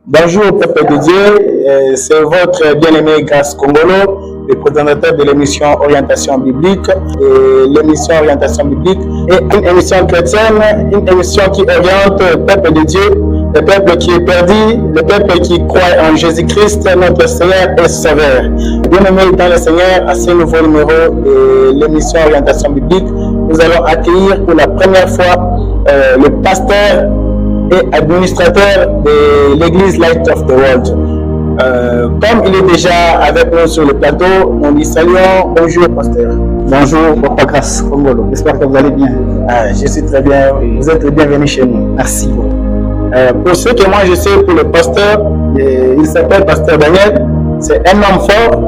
Bonjour peuple de Dieu, c'est votre bien-aimé Grace Congolo, le présentateur de l'émission Orientation Biblique. Et l'émission Orientation Biblique est une émission chrétienne, une émission qui oriente le peuple de Dieu, le peuple qui est perdu, le peuple qui croit en Jésus-Christ, notre Seigneur et Sauveur. Bien-aimé dans le Seigneur, à ce nouveau numéro de l'émission Orientation Biblique, nous allons accueillir pour la première fois le pasteur et administrateur de l'église Light of the World. Comme il est déjà avec nous sur le plateau, nous lui saluons. Bonjour pasteur. Bonjour Papa Grace Congolo, j'espère que vous allez bien. Je suis très bien, vous êtes le bienvenu chez nous. Merci beaucoup. Pour ceux que moi je sais, pour le pasteur, il s'appelle pasteur Daniel, c'est un homme fort,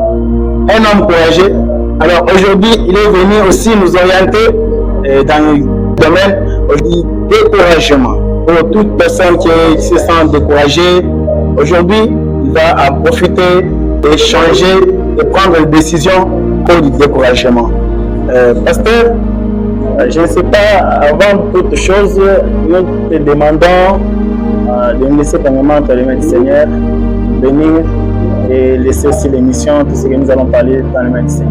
un homme courageux. Alors aujourd'hui, il est venu aussi nous orienter dans le domaine du découragement. Pour toute personne qui se sent découragée, aujourd'hui, il va en profiter et changer et prendre une décision pour du découragement. Pasteur, je ne sais pas, avant toute chose, nous te demandons de nous laisser premièrement entre les mains du Seigneur, venir et laisser aussi l'émission, tout ce que nous allons parler dans les mains du Seigneur.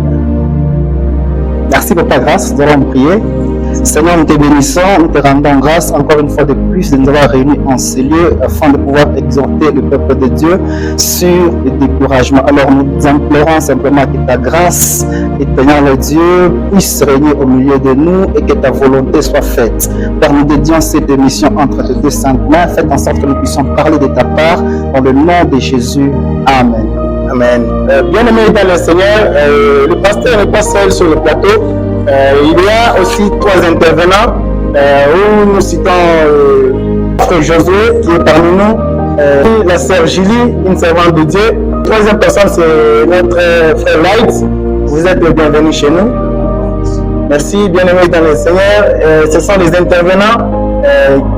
Merci Papa Grace, nous allons prier. Seigneur, nous te bénissons, nous te rendons grâce encore une fois de plus de nous avoir réunis en ces lieux afin de pouvoir exhorter le peuple de Dieu sur le découragement. Alors nous implorons simplement que ta grâce, éternel Dieu, puisse régner au milieu de nous et que ta volonté soit faite. Père, nous dédions cette émission entre tes deux saintes mains. Faites en sorte que nous puissions parler de ta part dans le nom de Jésus. Amen. Amen. Bien-aimé dans le Seigneur, le pasteur n'est pas seul sur le plateau. Il y a aussi trois intervenants où nous citons Frère Josué qui est parmi nous, la sœur Julie, une servante de Dieu. Troisième personne, c'est notre frère Light. Vous êtes le bienvenu chez nous. Merci, bien-aimés dans le Seigneur. Ce sont les intervenants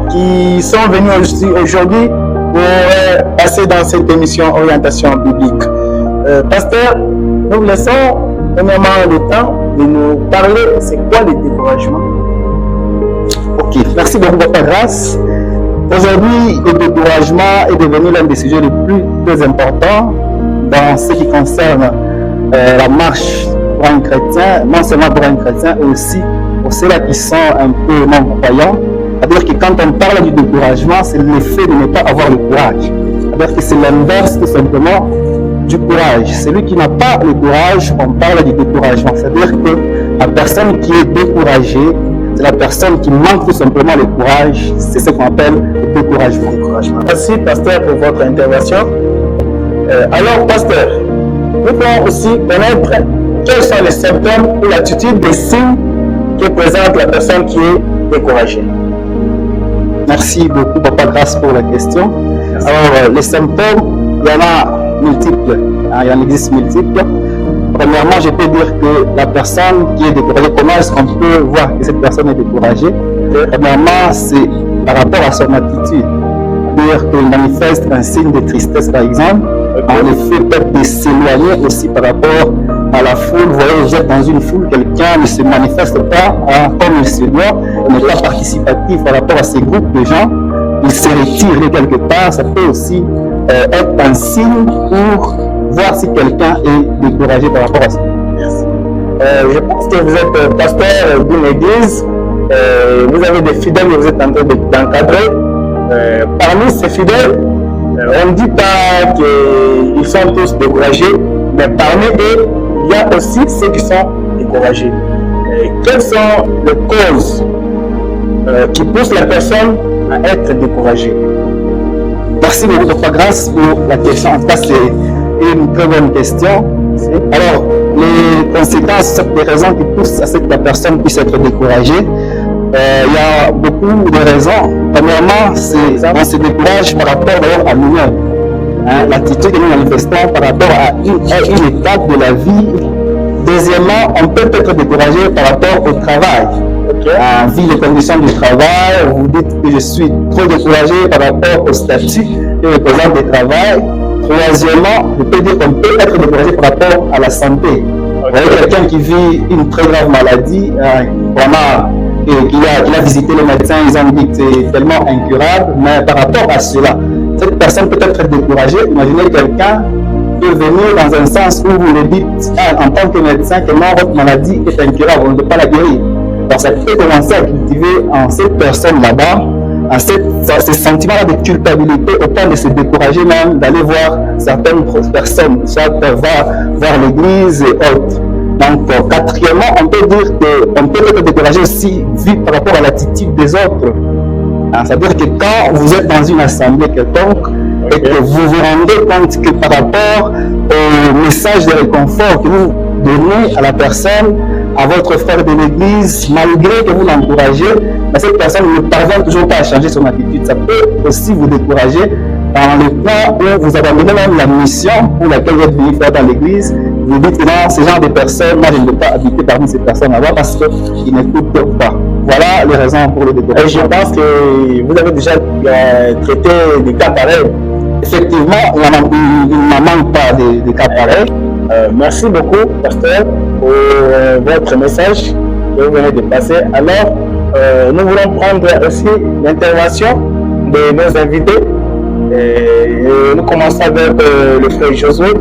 qui sont venus aujourd'hui pour passer dans cette émission Orientation Biblique. Pasteur, nous vous laissons premièrement le temps de nous parler, c'est quoi le découragement? Ok, merci beaucoup Papa Grace. Aujourd'hui, le découragement est devenu l'un des sujets les plus importants dans ce qui concerne la marche pour un chrétien, non seulement pour un chrétien, mais aussi pour ceux-là qui sont un peu non-croyants. C'est-à-dire que quand on parle du découragement, c'est l'effet de ne pas avoir le courage. C'est-à-dire que c'est l'inverse tout simplement du courage. Celui qui n'a pas le courage, on parle du découragement. C'est-à-dire que la personne qui est découragée, c'est la personne qui manque tout simplement le courage. C'est ce qu'on appelle le découragement. Merci, pasteur, pour votre intervention. Alors, pasteur, nous pouvons aussi connaître quels sont les symptômes ou l'attitude des signes que présente la personne qui est découragée. Merci beaucoup, Papa Grace, pour la question. Merci. Alors, les symptômes, il y en a multiples, il y en existe multiples. Premièrement, je peux dire que la personne qui est découragée, comment est-ce qu'on peut voir que cette personne est découragée? Premièrement, c'est par rapport à son attitude. C'est-à-dire qu'il manifeste un signe de tristesse, par exemple. En effet, peut-être de s'éloigner aussi par rapport à la foule. Vous voyez, vous êtes dans une foule, quelqu'un ne se manifeste pas comme il se doit, n'est pas participatif par rapport à ces groupes de gens. Il se retire de quelque part. Ça peut aussi être un signe pour voir si quelqu'un est découragé par rapport à ça. Merci. Je pense que vous êtes pasteur d'une église, vous avez des fidèles que vous êtes en train d'encadrer. Parmi ces fidèles, on ne dit pas qu'ils sont tous découragés, mais parmi eux, il y a aussi ceux qui sont découragés. Quelles sont les causes qui poussent la personne à être découragée? Merci beaucoup, Papa Grace, pour la question. En tout cas, c'est une très bonne question. Alors, les conséquences, les raisons qui poussent à ce que la personne puisse être découragée, il y a beaucoup de raisons. Premièrement, on se décourage par rapport à nous-mêmes. L'attitude que nous manifestons par rapport à une étape de la vie. Deuxièmement, on peut être découragé par rapport au travail. Vu les conditions du travail, vous dites que je suis trop découragé par rapport au statut que représente le travail. Troisièmement, je peux dire qu'on peut être découragé par rapport à la santé. Vous voyez quelqu'un qui vit une très grave maladie, vraiment, qui a visité le médecin, ils ont dit que c'est tellement incurable, mais par rapport à cela, cette personne peut être découragée. Imaginez quelqu'un peut venir dans un sens où vous le dites en tant que médecin que non, votre maladie est incurable, on ne peut pas la guérir. Alors ça peut commencer à cultiver en cette personne là-bas, ce sentiment de culpabilité au point de se décourager même d'aller voir certaines personnes, soit voir l'église et autres. Donc, quatrièmement, on peut dire qu'on peut être découragé aussi vu par rapport à l'attitude des autres. C'est-à-dire que quand vous êtes dans une assemblée quelconque et que vous vous rendez compte que par rapport au message de réconfort que vous donnez à la personne, à votre frère de l'église, malgré que vous l'encouragez, cette personne ne parvient toujours pas à changer son attitude. Ça peut aussi vous décourager dans le point où vous abandonnez même la mission pour laquelle vous êtes venu faire dans l'église. Vous dites que non, ce genre de personnes, moi je ne veux pas habiter parmi ces personnes là-bas parce qu'ils n'écoutent pas. Voilà les raisons pour le découragement. Je pense que vous avez déjà traité des cas pareils. Effectivement, il n'en manque pas de cas pareils. Merci beaucoup, pasteur, pour votre message que vous venez de passer. Alors, nous voulons prendre aussi l'intervention de nos invités. Nous commençons avec le frère Josué,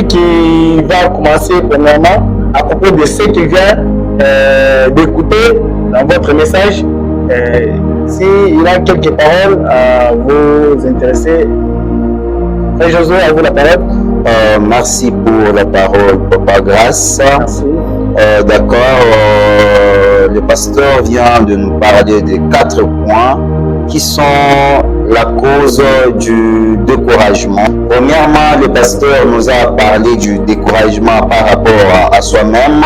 qui va commencer premièrement à propos de ce qu'il vient d'écouter dans votre message. S'il y a quelques paroles à vous intéresser, frère Josué, à vous la parole. Merci pour la parole, Papa Grâce. Merci. D'accord, le pasteur vient de nous parler de 4 points qui sont la cause du découragement. Premièrement, le pasteur nous a parlé du découragement par rapport à soi-même,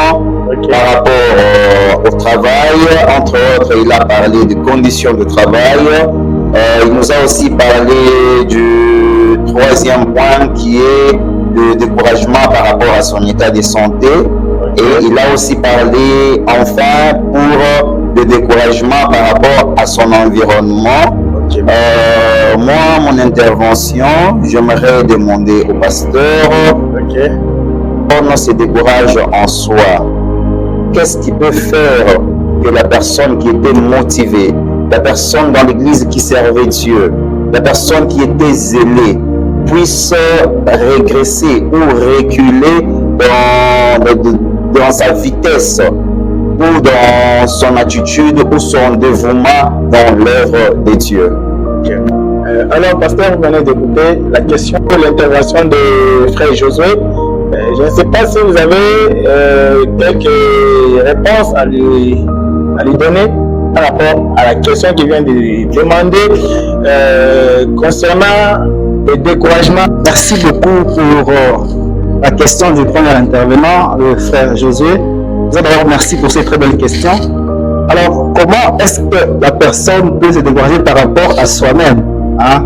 par rapport au travail, entre autres, il a parlé des conditions de travail. Il nous a aussi parlé du 3e point qui est le découragement par rapport à son état de santé. Et il a aussi parlé enfin pour le découragement par rapport à son environnement. Moi, mon intervention, j'aimerais demander au pasteur, on se décourage en soi. Qu'est-ce qui peut faire que la personne qui était motivée, la personne dans l'église qui servait Dieu, la personne qui était zélée, puisse régresser ou reculer dans sa vitesse ou dans son attitude ou son dévouement dans l'œuvre de Dieu. Alors, pasteur, vous venez d'écouter la question de l'intervention de frère Josué. Je ne sais pas si vous avez quelques réponses à lui donner par rapport à la question qu'il vient de demander concernant le découragement. Merci beaucoup pour la question du premier intervenant, le frère Josué. D'abord, merci pour ces très belles questions. Alors, comment est-ce que la personne peut se décourager par rapport à soi-même, hein?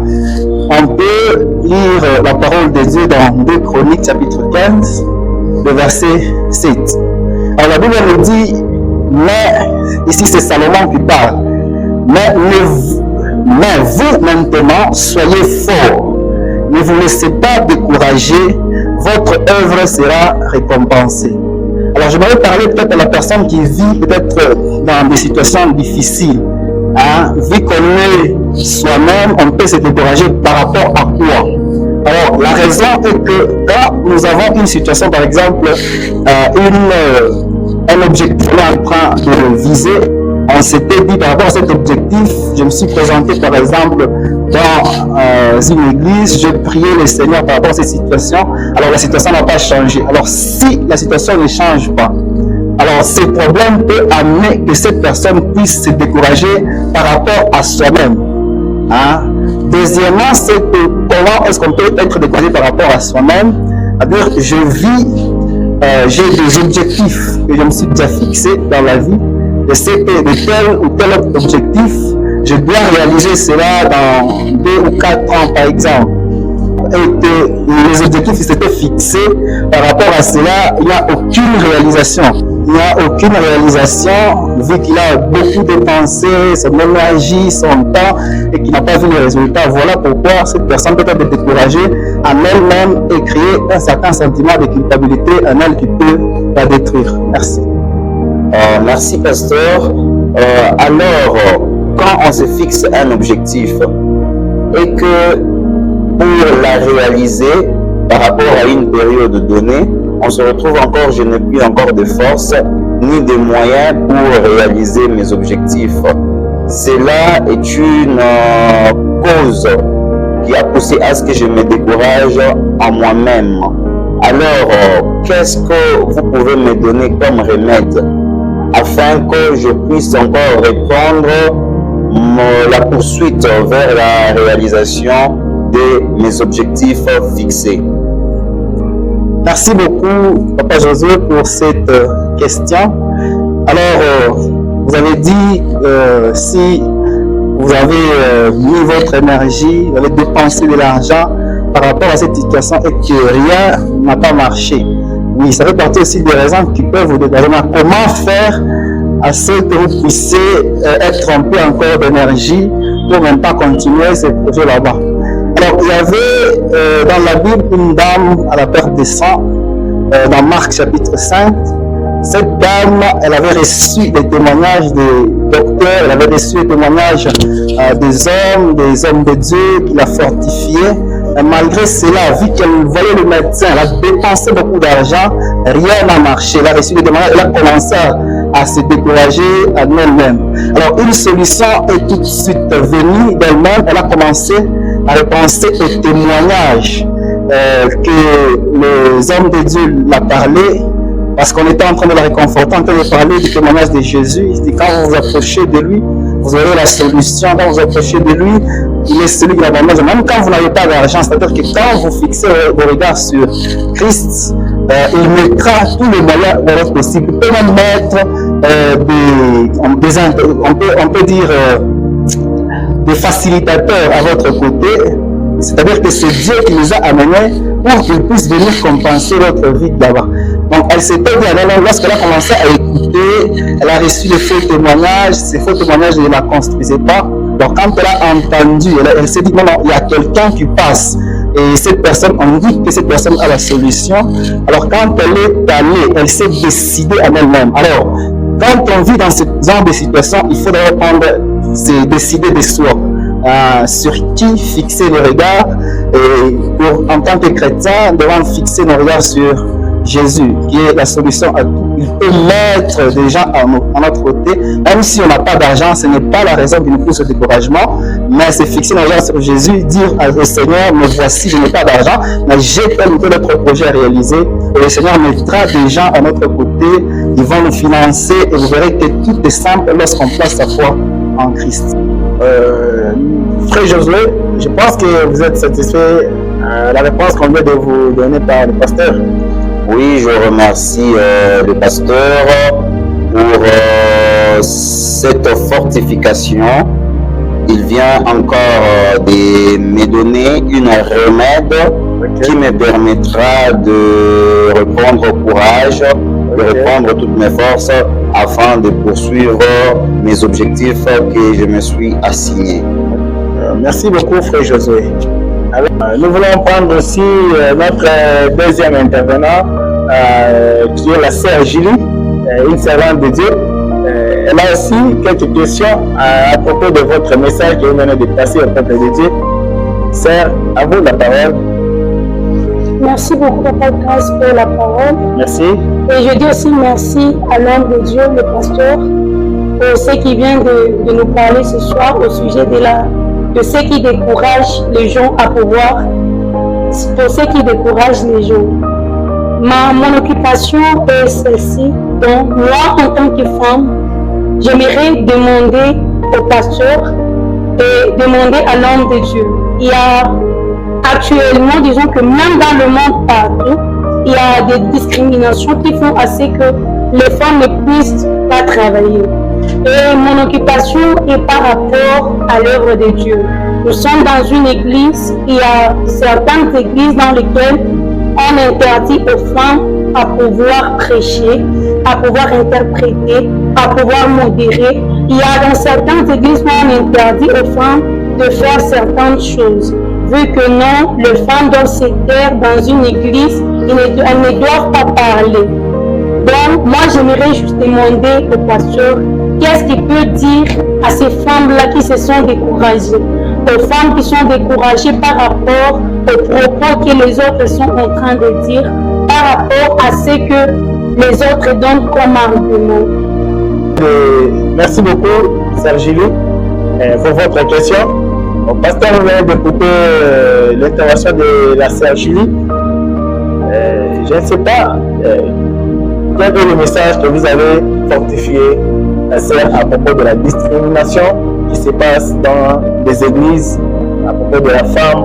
On peut lire la parole de Dieu dans 2 Chroniques, chapitre 15, le verset 7. Alors, la Bible nous dit, mais, ici c'est Salomon qui parle, mais vous maintenant, soyez forts, ne vous laissez pas décourager, votre œuvre sera récompensée. Alors, je vais parler peut-être à la personne qui vit peut-être dans des situations difficiles. Hein? Vu qu'on est soi-même, on peut se décourager par rapport à quoi? Alors, la raison est que quand nous avons une situation, par exemple, un objectif qu'on est en train de viser, on s'était dit par rapport à cet objectif, je me suis présenté par exemple dans une église, je priais le Seigneur par rapport à cette situation, alors la situation n'a pas changé. Alors si la situation ne change pas, alors ce problème peut amener que cette personne puisse se décourager par rapport à soi-même. Hein? Deuxièmement, c'est que comment est-ce qu'on peut être découragé par rapport à soi-même? C'est-à-dire je vis, j'ai des objectifs que je me suis déjà fixés dans la vie. Je sais que de tel ou tel autre objectif, je dois réaliser cela dans 2 ou 4 ans par exemple. Et que les objectifs s'étaient fixés, par rapport à cela, il n'y a aucune réalisation. Il n'y a aucune réalisation, vu qu'il a beaucoup dépensé son énergie, son temps, et qu'il n'a pas vu les résultats. Voilà pourquoi cette personne peut être découragée en elle-même et créer un certain sentiment de culpabilité en elle qui peut la détruire. Merci. Merci, pasteur. Alors, quand on se fixe un objectif et que pour la réaliser par rapport à une période donnée, on se retrouve encore, je n'ai plus encore de force ni de moyens pour réaliser mes objectifs. Cela est une cause qui a poussé à ce que je me décourage en moi-même. Alors, qu'est-ce que vous pouvez me donner comme remède afin que je puisse encore reprendre la poursuite vers la réalisation de mes objectifs fixés? Merci beaucoup, Papa Josué, pour cette question. Alors, vous avez dit si vous avez mis votre énergie, vous avez dépensé de l'argent par rapport à cette situation et que rien n'a pas marché. Oui, ça fait partie aussi des raisons qui peuvent vous déterminer. Comment faire à ce que vous puissiez être un peu encore d'énergie pour maintenant continuer ce projet là-bas. Alors, il y avait dans la Bible une dame à la perte de sang, dans Marc chapitre 5. Cette dame, elle avait reçu des témoignages des docteurs, elle avait reçu des témoignages des hommes de Dieu qui la fortifiaient. Et malgré cela, vu qu'elle voyait le médecin, elle a dépensé beaucoup d'argent, rien n'a marché. Elle a reçu des témoignages, elle a commencé à se décourager à elle-même. Alors, une solution est tout de suite venue d'elle-même. Elle a commencé à repenser aux témoignages que les hommes de Dieu l'a parlé, parce qu'on était en train de la réconforter, en train de parler du témoignage de Jésus. Il dit, quand vous vous approchez de lui, vous aurez la solution. Quand vous vous approchez de lui, il est celui qui la donne. Même quand vous n'avez pas d'argent, c'est-à-dire que quand vous fixez vos regards sur Christ, il mettra tous les moyens possibles. Il peut même mettre on peut dire des facilitateurs à votre côté. C'est-à-dire que c'est Dieu qui nous a amenés pour qu'il puisse venir compenser votre vie là-bas. Donc, elle s'était dit, lorsqu'elle a commencé à écouter, elle a reçu les faux témoignages. Ces faux témoignages ne la construisaient pas. Donc, quand elle a entendu, elle s'est dit, non, il y a quelqu'un qui passe. Et cette personne, on dit que cette personne a la solution. Alors, quand elle est allée, elle s'est décidée à elle-même. Alors, quand on vit dans ce genre de situation, il faudrait se décider de soi. Sur qui fixer le regard, et en tant que chrétien, nous devons fixer nos regards sur Jésus, qui est la solution à tout. Il peut mettre des gens à notre côté, même si on n'a pas d'argent, ce n'est pas la raison qui nous pousse au découragement, mais c'est fixer nos regards sur Jésus, dire au Seigneur, me voici, je n'ai pas d'argent, mais j'ai tel ou tel autre projet à réaliser, et le Seigneur mettra des gens à notre côté, ils vont nous financer, et vous verrez que tout est simple lorsqu'on place sa foi en Christ. Frère Josué, je pense que vous êtes satisfait de la réponse qu'on vient de vous donner par le pasteur. Oui, je remercie le pasteur pour cette fortification. Il vient encore de me donner une remède qui me permettra de reprendre courage, de reprendre toutes mes forces afin de poursuivre mes objectifs que je me suis assignés. Merci beaucoup, frère Josué. Alors, nous voulons prendre aussi notre deuxième intervenant, qui est la sœur Julie, une servante de Dieu. Elle a aussi quelques questions à propos de votre message que vous venez de passer au peuple de Dieu. Sœur, à vous la parole. Merci beaucoup, Papa Grâce, pour la parole. Merci. Et je dis aussi merci à l'homme de Dieu, le pasteur, pour ce qui vient de nous parler ce soir au sujet de ce qui décourage les gens à pouvoir, pour ce qui décourage les gens. Mon occupation est celle-ci. Donc, moi, en tant que femme, j'aimerais demander au pasteur et demander à l'homme de Dieu. Il y a actuellement, disons que même dans le monde partout, il y a des discriminations qui font assez que les femmes ne puissent pas travailler. Et mon occupation est par rapport à l'œuvre de Dieu. Nous sommes dans une église, il y a certaines églises dans lesquelles on interdit aux femmes à pouvoir prêcher, à pouvoir interpréter, à pouvoir modérer. Il y a dans certaines églises où on interdit aux femmes de faire certaines choses. Vu que non, les femmes doivent se taire dans une église, elles ne doivent pas parler. Donc, moi, j'aimerais juste demander au pasteur qu'est-ce qu'il peut dire à ces femmes-là qui se sont découragées. aux femmes qui sont découragées par rapport aux propos que les autres sont en train de dire, par rapport à ce que les autres donnent comme argument. Merci beaucoup, Sœur Julie, pour votre question. Au pasteur, nous venons d'écouter l'intervention de la Sœur Julie. Je ne sais pas quel est le message que vous avez fortifié, la sœur, à propos de la discrimination qui se passe dans les églises, à propos de la femme.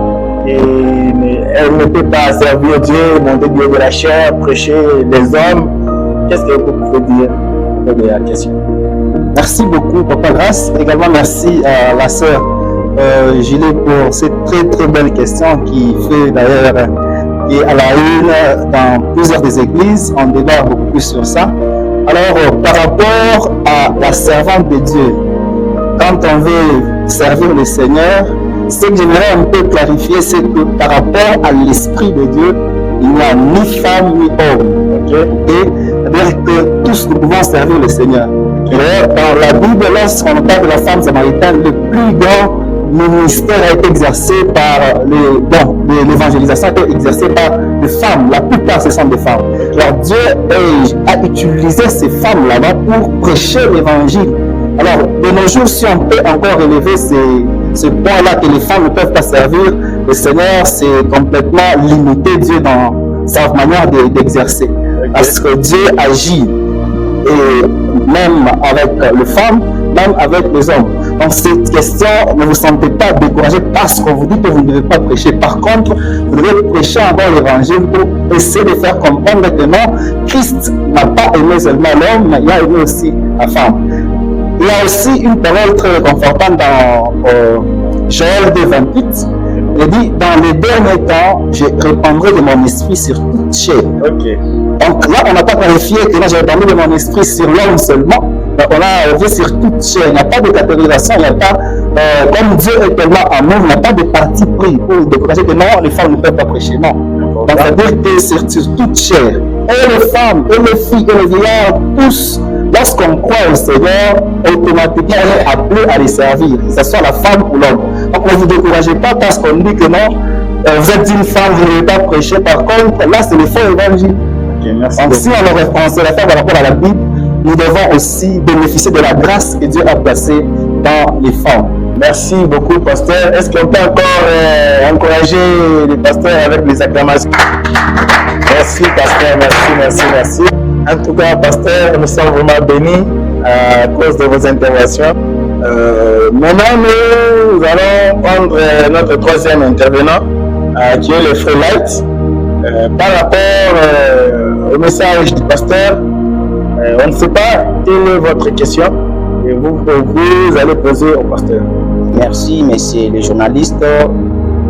Et elle ne peut pas servir Dieu, demander Dieu de la chair, prêcher les hommes. Qu'est-ce que vous pouvez dire de la question? Merci beaucoup, Papa Grace. Également, merci à la sœur Julie pour cette très belle question qui fait d'ailleurs et à la une dans plusieurs des églises. On débat beaucoup plus sur ça. Alors, par rapport à la servante de Dieu, quand on veut servir le Seigneur, ce que j'aimerais un peu clarifier, c'est que par rapport à l'Esprit de Dieu, il n'y a ni femme ni homme. Okay? Et c'est-à-dire que tous nous pouvons servir le Seigneur. Et dans la Bible, lorsqu'on parle de la femme samaritaine, le plus grand ministère a été exercé par l'évangélisation a été exercée par des femmes. La plupart, ce sont des femmes. Alors Dieu a utilisé ces femmes-là pour prêcher l'évangile. Alors, de nos jours, si on peut encore relever ce point-là que les femmes ne peuvent pas servir le Seigneur, c'est complètement limiter Dieu dans sa manière d'exercer. Okay. Parce que Dieu agit, et même avec les femmes, même avec les hommes. Donc cette question, ne vous sentez pas découragé parce qu'on vous dit que vous ne devez pas prêcher. Par contre, vous devez prêcher encore l'évangile pour essayer de faire comprendre que non, Christ n'a pas aimé seulement l'homme, mais il a aimé aussi la femme. Il y a aussi une parole très réconfortante dans Joël 2:28. Il dit, dans les derniers temps, je répandrai de mon esprit sur toute chair. Okay. Donc là, on n'a pas clarifié que là, j'ai répandu de mon esprit sur l'homme seulement. Donc, on a vu sur toute chair. Il n'y a pas de catégorisation, il n'y a pas, comme Dieu est tellement amour, il n'y a pas de parti pris pour décourager que non, les femmes ne peuvent pas prêcher. Non. Donc, c'est-à-dire que c'est sur toute chair. Et les femmes, et les filles, et les vieillards, tous, lorsqu'on croit au Seigneur, automatiquement, on est appelé à les servir, que ce soit la femme ou l'homme. Donc, ne vous découragez pas parce qu'on dit que non, vous êtes une femme, vous ne devez pas prêcher. Par contre, là, c'est le faux évangile. Okay, donc, si on se réfère par rapport à la Bible, nous devons aussi bénéficier de la grâce que Dieu a placée dans les femmes. Merci beaucoup, pasteur. Est-ce qu'on peut encore encourager les pasteurs avec les acclamations? Merci, pasteur. Merci. En tout cas, pasteur, nous sommes vraiment bénis à cause de vos interventions. Maintenant, nous allons prendre notre troisième intervenant, qui est le Frère Light. Par rapport au message du pasteur, on ne sait pas quelle est votre question et vous allez poser au pasteur. Merci, messieurs les journalistes,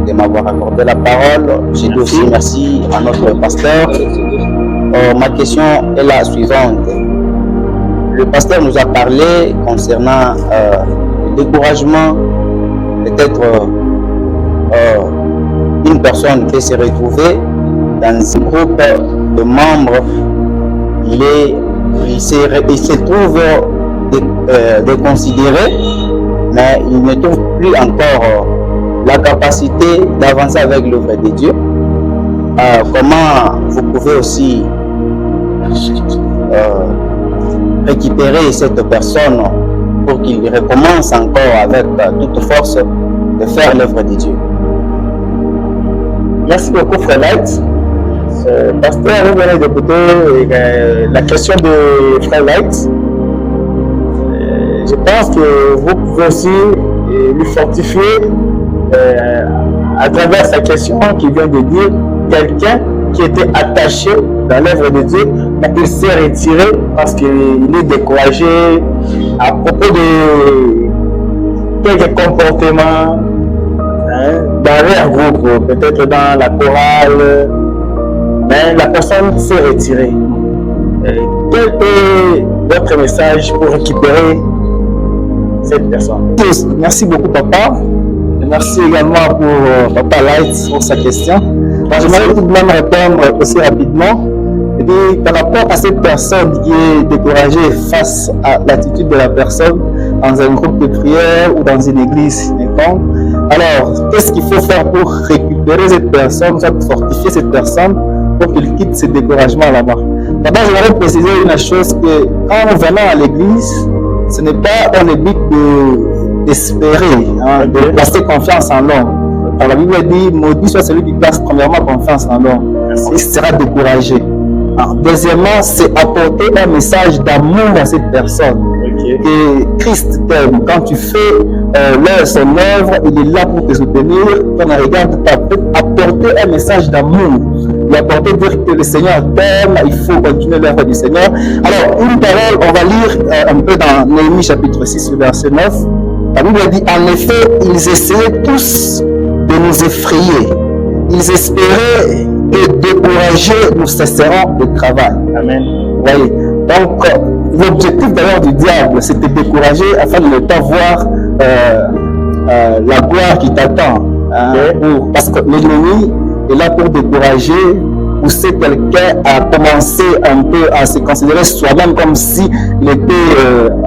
de m'avoir accordé la parole. Je dis aussi merci à notre pasteur. Ma question est la suivante. Le pasteur nous a parlé concernant le découragement. Peut-être une personne peut se retrouver dans un groupe de membres, il se trouve déconsidéré, mais il ne trouve plus encore la capacité d'avancer avec l'œuvre de Dieu. Comment vous pouvez aussi récupérer cette personne pour qu'il recommence encore avec toute force de faire l'œuvre de Dieu? Merci beaucoup, Frère Light. Pasteur, vous venez d'écouter la question de Frère Light. Je pense que vous pouvez aussi lui fortifier à travers sa question qui vient de dire quelqu'un qui était attaché dans l'œuvre de Dieu, mais il s'est retiré parce qu'il est découragé à propos de quelques comportements dans leur groupe, peut-être dans la chorale, mais la personne s'est retirée. Quel est votre message pour récupérer cette personne? Merci beaucoup, papa. Et merci également pour Papa Light pour sa question. J'aimerais tout de même répondre aussi rapidement. Et puis, par rapport à cette personne qui est découragée face à l'attitude de la personne dans un groupe de prière ou dans une église, Alors, qu'est-ce qu'il faut faire pour récupérer cette personne, soit fortifier cette personne pour qu'il quitte ce découragement là-bas? D'abord, j'aimerais préciser une chose, que quand nous venons à l'église, ce n'est pas dans le but d'espérer, de placer confiance en l'homme. Alors, la Bible dit, maudit soit celui qui place premièrement confiance en l'homme. Il sera découragé. Alors, deuxièmement, c'est apporter un message d'amour à cette personne. Que Christ t'aime. Quand tu fais son œuvre, il est là pour te soutenir. Quand on regarde, apporter un message d'amour. Et apporter, dire que le Seigneur t'aime, il faut continuer l'œuvre du Seigneur. Alors, une parole, on va lire un peu dans Néhémie chapitre 6, verset 9. La Bible dit, en effet, ils essayaient tous de nous effrayer. Ils espéraient que découragés, nous cesserons le travail. Amen. Vous voyez. Donc, l'objectif d'ailleurs du diable, c'est de te décourager afin de ne pas voir la gloire qui t'attend. Parce que l'ennemi est là pour décourager, pousser quelqu'un à commencer un peu à se considérer soi-même comme s'il était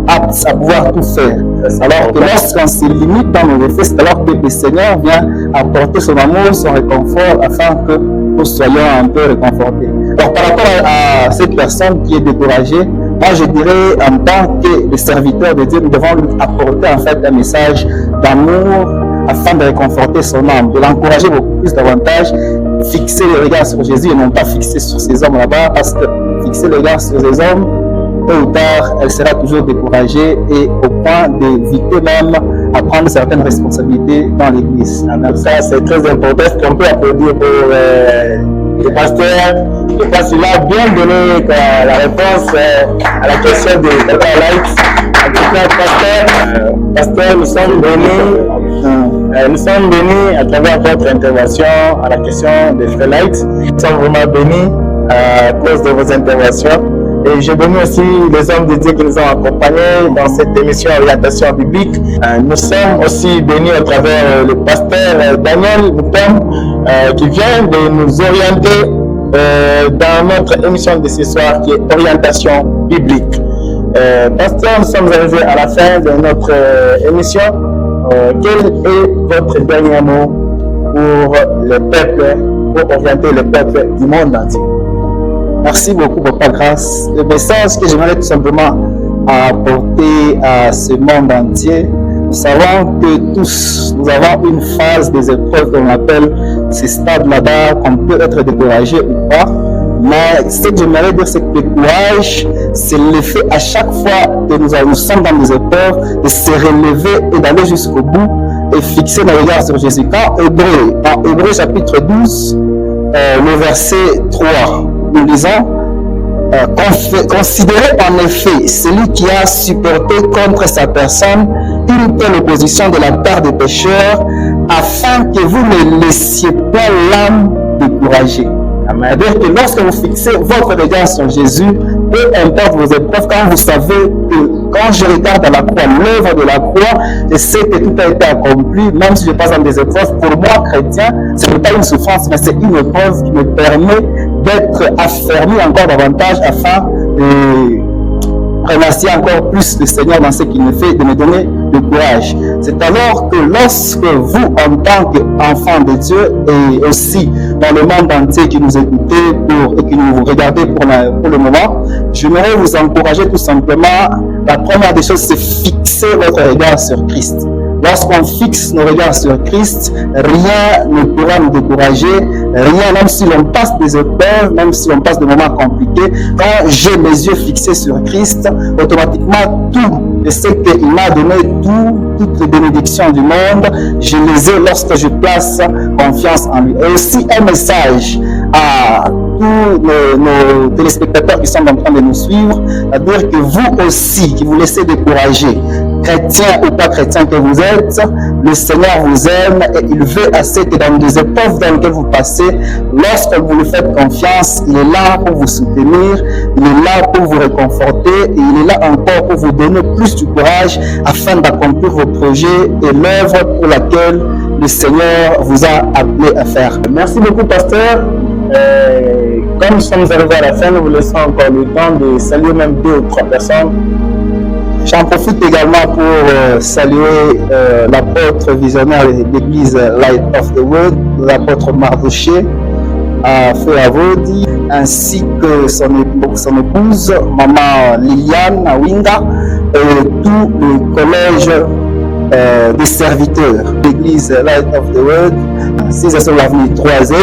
apte à pouvoir tout faire. Alors que lorsqu'on se limite dans nos effets, c'est alors que le Seigneur vient apporter son amour, son réconfort, afin que nous soyons un peu réconfortés. Alors par rapport à cette personne qui est découragée, moi je dirais en tant que le serviteur de Dieu, nous devons lui apporter en fait un message d'amour afin de réconforter son âme, de l'encourager beaucoup plus davantage, fixer les regards sur Jésus et non pas fixer sur ces hommes là-bas, parce que fixer les regards sur ces hommes, tôt ou tard, elle sera toujours découragée et au point d'éviter même à prendre certaines responsabilités dans l'église. Ça, c'est très important. Est-ce qu'on peut applaudir pour le pasteur? Je ne sais pas s'il a bien donné la réponse à la question de Papa Light. En tout cas, pasteur, nous sommes bénis. Nous sommes bénis à travers votre intervention à la question de Frère Light. Nous sommes vraiment bénis à cause de vos interventions. Et je bénis aussi les hommes de Dieu qui nous ont accompagnés dans cette émission Orientation biblique. Nous sommes aussi bénis à travers le pasteur Daniel Moutom qui vient de nous orienter dans notre émission de ce soir qui est Orientation biblique. Pasteur, nous sommes arrivés à la fin de notre émission. Quel est votre dernier mot pour le peuple, pour orienter le peuple du monde entier? Merci beaucoup, Papa Grâce. Le message que j'aimerais tout simplement apporter à ce monde entier, nous savons que tous, nous avons une phase des épreuves qu'on appelle ces stades là-bas, qu'on peut être découragé ou pas. Mais ce que j'aimerais dire, c'est que le courage, c'est l'effet à chaque fois que nous sommes dans des épreuves, de se relever et d'aller jusqu'au bout et fixer nos regards sur Jésus. Quand dans Hébreux chapitre 12, le verset 3, nous lisons, considérez en effet celui qui a supporté contre sa personne une telle opposition de la part des pécheurs, afin que vous ne laissiez pas l'âme découragée. C'est-à-dire que lorsque vous fixez votre regard sur Jésus, peu importe vos épreuves, quand vous savez que quand je regarde à la croix, l'œuvre de la croix, je sais que tout a été accompli, même si je passe dans des épreuves, pour moi, chrétien, ce n'est pas une souffrance, mais c'est une épreuve qui me permet d'être affermi encore davantage afin de remercier encore plus le Seigneur dans ce qu'il me fait, de me donner le courage. C'est alors que lorsque vous, en tant qu'enfants de Dieu, et aussi dans le monde entier qui nous écoutez et qui nous regardez pour le moment, j'aimerais vous encourager tout simplement. La première des choses, c'est fixer votre regard sur Christ. Lorsqu'on fixe nos regards sur Christ, rien ne pourra nous décourager, rien, même si l'on passe des épreuves, même si on passe des moments compliqués. Quand j'ai mes yeux fixés sur Christ, automatiquement tout, je sais qu'il m'a donné toutes les bénédictions du monde, je les ai lorsque je place confiance en lui. Et aussi un message à tous nos téléspectateurs qui sont en train de nous suivre, c'est-à-dire que vous aussi, qui vous laissez décourager, chrétien ou pas chrétien que vous êtes, le Seigneur vous aime et il veut assez que dans des épreuves dans lesquelles vous passez, lorsque vous lui faites confiance, il est là pour vous soutenir, il est là pour vous réconforter et il est là encore pour vous donner plus du courage afin d'accomplir vos projets et l'œuvre pour laquelle le Seigneur vous a appelé à faire. Merci beaucoup, pasteur. Comme nous sommes arrivés à la fin, nous vous laissons encore le temps de saluer même 2 ou 3 personnes. J'en profite également pour saluer l'apôtre visionnaire de l'église Light of the World, l'apôtre Mardoché à Féavodi, ainsi que son épouse, maman Liliane Awinga, et tout le collège des serviteurs de l'église Light of the World, 6 sur l'avenue 3Z,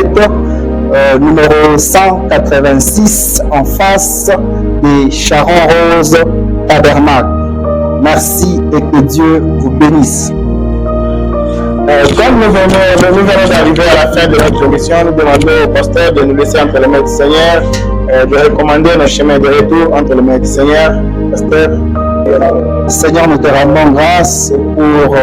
numéro 186 en face des Charon-Rose Tabernacle. Merci et que Dieu vous bénisse. Comme nous venons d'arriver à la fin de notre émission, nous demandons au pasteur de nous laisser entre les mains du Seigneur, de recommander nos chemins de retour entre les mains du Seigneur. Pasteur. Seigneur, nous te rendons grâce pour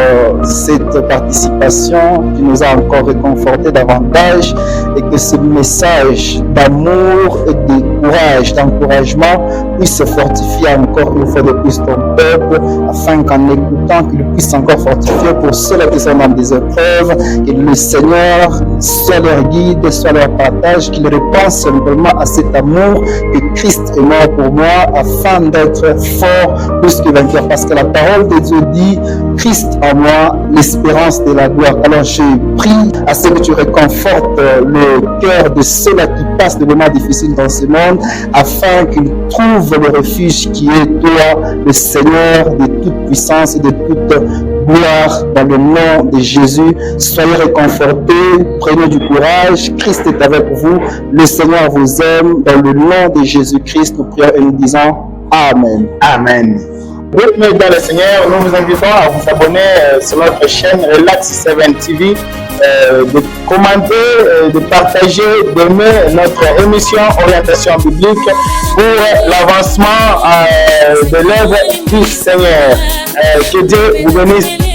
cette participation qui nous a encore réconforté davantage et que ce message d'amour et de courage, d'encouragement puisse fortifier encore une fois de plus ton peuple afin qu'en écoutant qu'il puisse encore fortifier pour ceux-là qui sont dans des épreuves, que le Seigneur soit leur guide, soit leur partage, qu'il répond simplement à cet amour que Christ est mort pour moi afin d'être fort plus que vainqueur, parce que la parole de Dieu dit Christ en moi, l'espérance de la gloire. Alors je prie à ce que tu réconfortes le cœur de ceux-là qui passent des moments difficiles dans ce monde afin qu'ils trouvent le refuge qui est toi, le Seigneur de toute puissance et de toute gloire, dans le nom de Jésus. Soyez réconfortés, prenez du courage, Christ est avec vous, le Seigneur vous aime, dans le nom de Jésus-Christ nous prions et nous disons Amen. Amen. Bienvenue dans le Seigneur, nous vous invitons à vous abonner sur notre chaîne Relax 7 TV, de commenter, de partager, d'aimer notre émission Orientation biblique pour l'avancement de l'œuvre du Seigneur. Que Dieu vous bénisse.